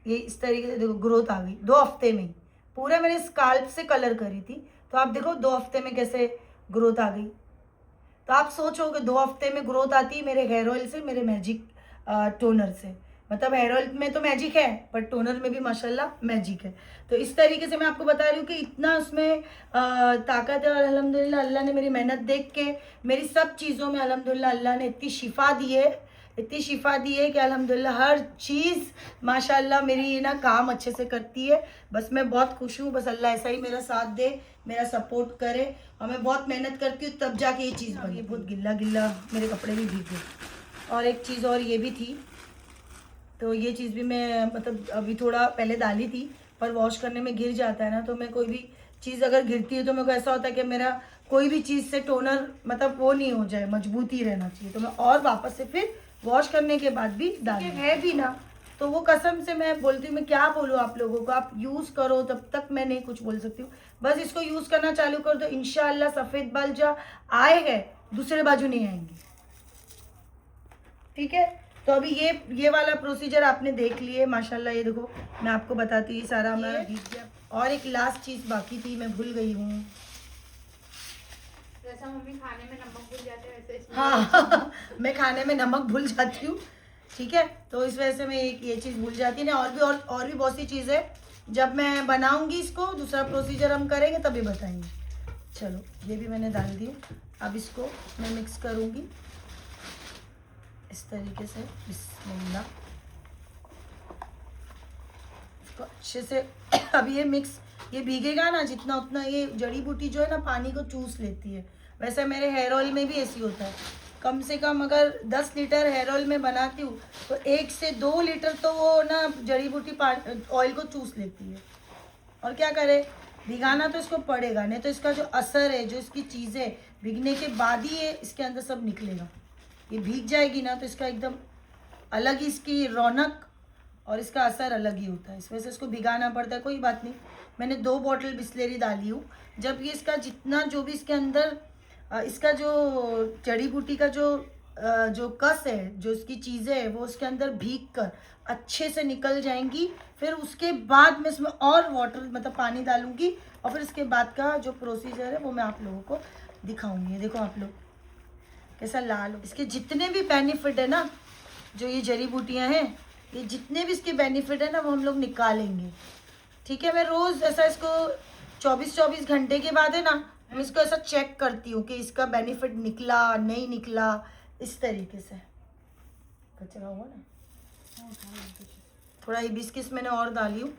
ये इस तरीके से देखो ग्रोथ आ गई 2 हफ्ते में। पूरे मैंने स्काल्प से कलर करी थी, तो आप देखो 2 हफ्ते में कैसे ग्रोथ आ गई। तो आप सोचो कि 2 हफ्ते में ग्रोथ आती है मेरे हेयर ऑयल से, मेरे मैजिक टोनर से। मतलब हेयर ऑयल में तो मैजिक है, पर टोनर में भी माशाल्लाह मैजिक है। तो इस तरीके से मैं आपको बता रही हूँ कि इतना उसमें ताकत है। और अल्हम्दुलिल्लाह अल्लाह ने मेरी मेहनत देख के मेरी सब चीज़ों में अल्हम्दुलिल्लाह अल्लाह ने इतनी शिफा दी है, इतनी शिफा दी है कि अल्हम्दुलिल्लाह हर चीज़ माशाल्लाह मेरी ना काम अच्छे से करती है। बस मैं बहुत खुश हूँ, बस अल्लाह ऐसा ही मेरा साथ दे, मेरा सपोर्ट करे। और मैं बहुत मेहनत करती हूँ तब जाके ये चीज़ बनी। बहुत गिल्ला गिल्ला मेरे कपड़े भी भीग गए। और एक चीज़ और ये भी थी, तो ये चीज़ भी मैं मतलब अभी थोड़ा पहले डाली थी, पर वॉश करने में गिर जाता है ना, तो मैं कोई भी चीज़ अगर गिरती है तो मेरे को ऐसा होता है कि मेरा कोई भी चीज़ से टोनर मतलब वो नहीं हो जाए, मजबूती रहना चाहिए। तो मैं और वापस से फिर वॉश करने के बाद भी डाल है भी ना, तो वो कसम से मैं बोलती हूँ, मैं क्या बोलूँ आप लोगों को, आप यूज़ करो, तब तक मैं नहीं कुछ बोल सकती हूँ। बस इसको यूज़ करना चालू कर दो, इंशाल्लाह सफ़ेद बाल जो आए हैं दूसरे बाजू नहीं आएंगे, ठीक है। तो अभी ये वाला प्रोसीजर आपने देख लिए माशाल्लाह। ये देखो मैं आपको बताती हूँ सारा हमारा भीग गया। और एक लास्ट चीज़ बाकी थी, मैं भूल गई हूँ। जैसा मम्मी खाने में नमक भूल जाते हैं वैसे हाँ मैं खाने में नमक भूल जाती हूँ, ठीक है, तो इस वजह से मैं ये चीज़ भूल जाती है ना। और भी बहुत सी चीज़ें जब मैं बनाऊंगी, इसको दूसरा प्रोसीजर हम करेंगे तभी बताएंगे। चलो ये भी मैंने डाल दी। अब इसको मैं मिक्स करूँगी इस तरीके से, बिस्मिल्लाह, इसको अच्छे से अब ये मिक्स ये भीगेगा ना जितना उतना ये जड़ी बूटी जो है ना पानी को चूस लेती है। वैसे मेरे हेयर ऑयल में भी ऐसी होता है, कम से कम अगर 10 लीटर हेयर ऑयल में बनाती हूँ तो 1 से 2 लीटर तो वो ना जड़ी बूटी ऑयल को चूस लेती है। और क्या करे, भिगाना तो इसको पड़ेगा, नहीं तो इसका जो असर है, जो इसकी चीज़ें भीगने के बाद ही ये इसके अंदर सब निकलेगा। ये भीग जाएगी ना तो इसका एकदम अलग ही इसकी रौनक और इसका असर अलग ही होता है। इस वजह से इसको भिगाना पड़ता है। कोई बात नहीं, मैंने 2 बॉटल बिस्लेरी डाली हूँ। जब ये इसका जितना जो भी इसके अंदर इसका जो जड़ी बूटी का जो कस है, जो इसकी चीज़ें है, वो उसके अंदर भीग कर अच्छे से निकल जाएंगी। फिर उसके बाद मैं इसमें और वाटर मतलब पानी डालूंगी और फिर इसके बाद का जो प्रोसीजर है वो मैं आप लोगों को दिखाऊंगी। ये देखो आप लोग कैसा लाल हो। इसके जितने भी बेनिफिट है ना, जो ये जड़ी बूटियाँ हैं, ये जितने भी इसके बेनिफिट है ना वो हम लोग निकालेंगे। ठीक है, मैं रोज़ ऐसा इसको 24-24 घंटे के बाद है ना, मैं इसको ऐसा चेक करती हूँ कि इसका बेनिफिट निकला नहीं निकला, इस तरीके से। कचरा हुआ ना, थोड़ा हिबिस्किस मैंने और डाली हूँ।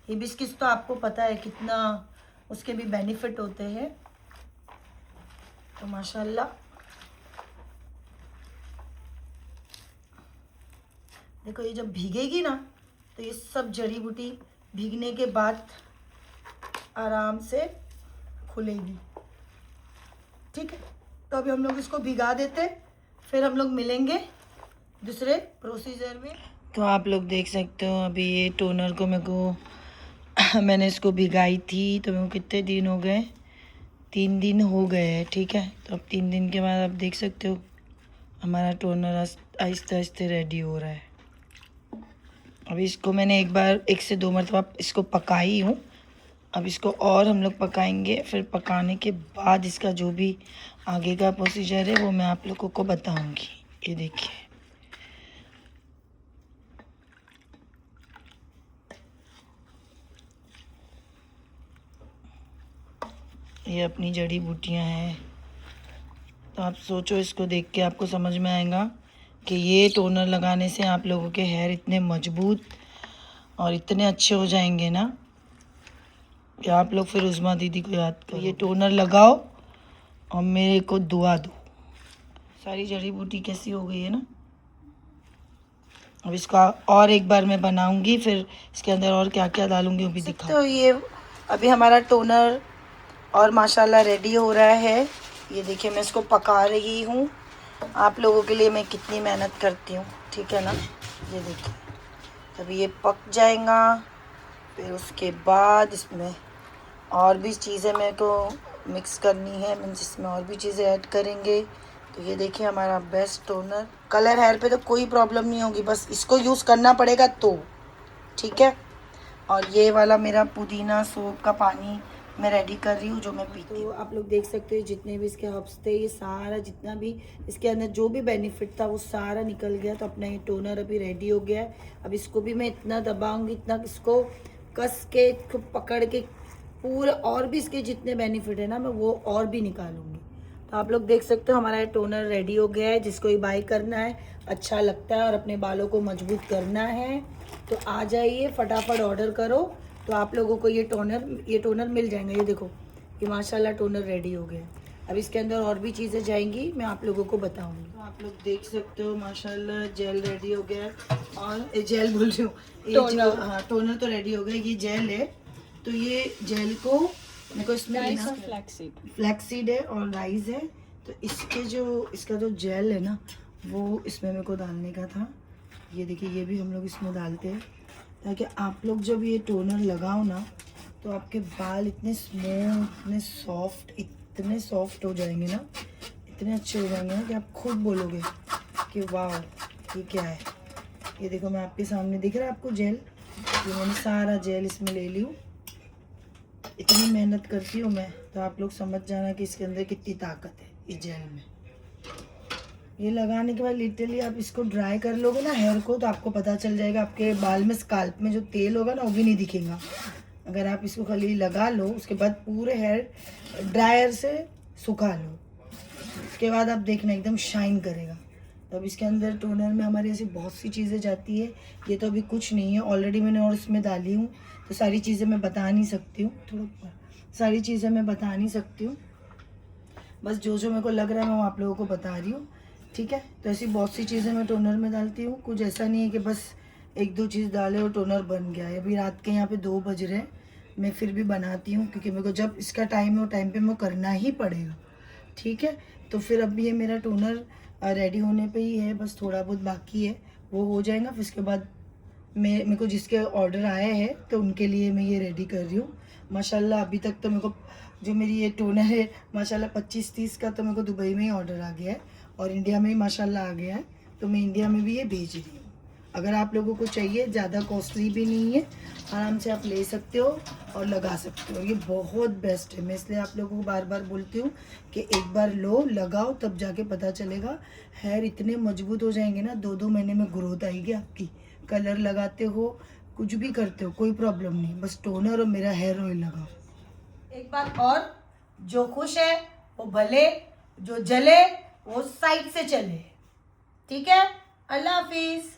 हिबिस्किस तो आपको पता है कितना उसके भी बेनिफिट होते हैं। तो माशाल्लाह देखो, ये जब भीगेगी ना तो ये सब जड़ी बूटी भीगने के बाद आराम से खुलेगी। ठीक है, तो अभी हम लोग इसको भिगा देते, फिर हम लोग मिलेंगे दूसरे प्रोसीजर में। तो आप लोग देख सकते हो अभी ये टोनर को मेरे को मैंने इसको भिगाई थी तो मेरे को कितने दिन हो गए, 3 दिन हो गए हैं। ठीक है, तो अब 3 दिन के बाद आप देख सकते हो हमारा टोनर आहिस्ते आहिस्ते रेडी हो रहा है। अभी इसको मैंने 1 से 2 मरतबा इसको पकाई हूँ। अब इसको और हम लोग पकाएंगे, फिर पकाने के बाद इसका जो भी आगे का प्रोसीजर है वो मैं आप लोगों को बताऊंगी। ये देखिए, ये अपनी जड़ी बूटियां हैं। तो आप सोचो, इसको देख के आपको समझ में आएगा कि ये टोनर लगाने से आप लोगों के हेयर इतने मजबूत और इतने अच्छे हो जाएंगे ना कि आप लोग फिर उज़मा दीदी को याद करो। ये टोनर लगाओ और मेरे को दुआ दो। सारी जड़ी बूटी कैसी हो गई है ना। अब इसका और एक बार मैं बनाऊंगी, फिर इसके अंदर और क्या क्या डालूंगी वो भी दिखाऊं। तो ये अभी हमारा टोनर और माशाल्लाह रेडी हो रहा है। ये देखिए, मैं इसको पका रही हूँ। आप लोगों के लिए मैं कितनी मेहनत करती हूँ, ठीक है ना। ये देखिए, अभी ये पक जाएगा, फिर उसके बाद इसमें और भी चीज़ें मेरे को मिक्स करनी है, मीन्स इसमें और भी चीज़ें ऐड करेंगे। तो ये देखिए हमारा बेस्ट टोनर। कलर हेयर पे तो कोई प्रॉब्लम नहीं होगी, बस इसको यूज़ करना पड़ेगा तो ठीक है। और ये वाला मेरा पुदीना सोप का पानी मैं रेडी कर रही हूँ जो मैं पीती हूँ। तो आप लोग देख सकते हो जितने भी इसके हब्स थे, ये सारा जितना भी इसके अंदर जो भी बेनिफिट था वो सारा निकल गया। तो अपना ये टोनर अभी रेडी हो गया है। अब इसको भी मैं इतना दबाऊंगी, इतना इसको कस के पकड़ के पूरे और भी इसके जितने बेनिफिट है ना मैं वो और भी निकालूंगी। तो आप लोग देख सकते हो हमारा ये टोनर रेडी हो गया है। जिसको ये बाय करना है, अच्छा लगता है और अपने बालों को मजबूत करना है तो आ जाइए, फटाफट ऑर्डर करो। तो आप लोगों को ये टोनर मिल जाएंगे। ये देखो, ये माशाल्लाह टोनर रेडी हो गया। अब इसके अंदर और भी चीज़ें जाएंगी, मैं आप लोगों को बताऊंगी। तो आप लोग देख सकते हो माशाल्लाह जेल रेडी हो गया और जेल बोल रही हूँ, हाँ टोनर तो रेडी हो गया। ये जेल है, तो ये जेल को मेरे को इसमें फ्लैक्सीड है और राइस है। तो इसका जो जेल है ना वो इसमें मेरे को डालने का था। ये देखिए, ये भी हम लोग इसमें डालते हैं ताकि आप लोग जब ये टोनर लगाओ ना तो आपके बाल इतने स्मूथ, इतने सॉफ्ट हो जाएंगे ना, इतने अच्छे हो जाएंगे ना कि आप खुद बोलोगे कि वाह ये क्या है। ये देखो, मैं आपके सामने दिख रहा है आपको जेल, ये मैंने सारा जेल इसमें ले ली हूँ। इतनी मेहनत करती हूँ मैं, तो आप लोग समझ जाना कि इसके अंदर कितनी ताकत है इस जेल में। ये लगाने के बाद लिटरली आप इसको ड्राई कर लोगे ना हेयर को, तो आपको पता चल जाएगा आपके बाल में स्काल्प में जो तेल होगा ना वो भी नहीं दिखेगा। अगर आप इसको खाली लगा लो, उसके बाद पूरे हेयर ड्रायर से सुखा लो, उसके बाद आप देखना एकदम शाइन करेगा। तो अब इसके अंदर टोनर में हमारी ऐसी बहुत सी चीज़ें जाती है। ये तो अभी कुछ नहीं है, ऑलरेडी मैंने और उसमें डाली हूँ, तो सारी चीज़ें मैं बता नहीं सकती हूँ। थोड़ा ऊपर, सारी चीज़ें मैं बता नहीं सकती हूँ, बस जो जो मेरे को लग रहा है मैं वो आप लोगों को बता रही हूँ, ठीक है। तो ऐसी बहुत सी चीज़ें मैं टोनर में डालती हूँ, कुछ ऐसा नहीं है कि बस एक दो चीज़ डाले और टोनर बन गया है। अभी रात के यहाँ पे 2 बज रहे हैं, मैं फिर भी बनाती हूँ क्योंकि मेरे को जब इसका टाइम है वो टाइम पे मेरे को करना ही पड़ेगा, ठीक है। तो फिर अभी ये मेरा टोनर रेडी होने पे ही है, बस थोड़ा बहुत बाकी है, वो हो जाएगा। फिर उसके बाद मेरे को जिसके ऑर्डर आए हैं तो उनके लिए मैं ये रेडी कर रही हूँ। माशाल्लाह अभी तक तो मेरे को जो मेरी ये टोनर है माशाल्लाह 25-30 का तो मेरे को दुबई में ही ऑर्डर आ गया है और इंडिया में ही माशाल्लाह आ गया है, तो मैं इंडिया में भी ये भेज रही हूँ। अगर आप लोगों को चाहिए, ज़्यादा कॉस्टली भी नहीं है, आराम से आप ले सकते हो और लगा सकते हो। ये बहुत बेस्ट है, मैं इसलिए आप लोगों को बार बार बोलती हूँ कि एक बार लो, लगाओ, तब जाके पता चलेगा। हेयर इतने मजबूत हो जाएंगे ना, 2-2 महीने में ग्रोथ आएगी आपकी। कलर लगाते हो, कुछ भी करते हो, कोई प्रॉब्लम नहीं, बस टोनर और मेरा हेयर ऑयल लगाओ। एक बात और, जो खुश है वो भले, जो जले वो साइड से चले, ठीक है। अल्लाह हाफिज।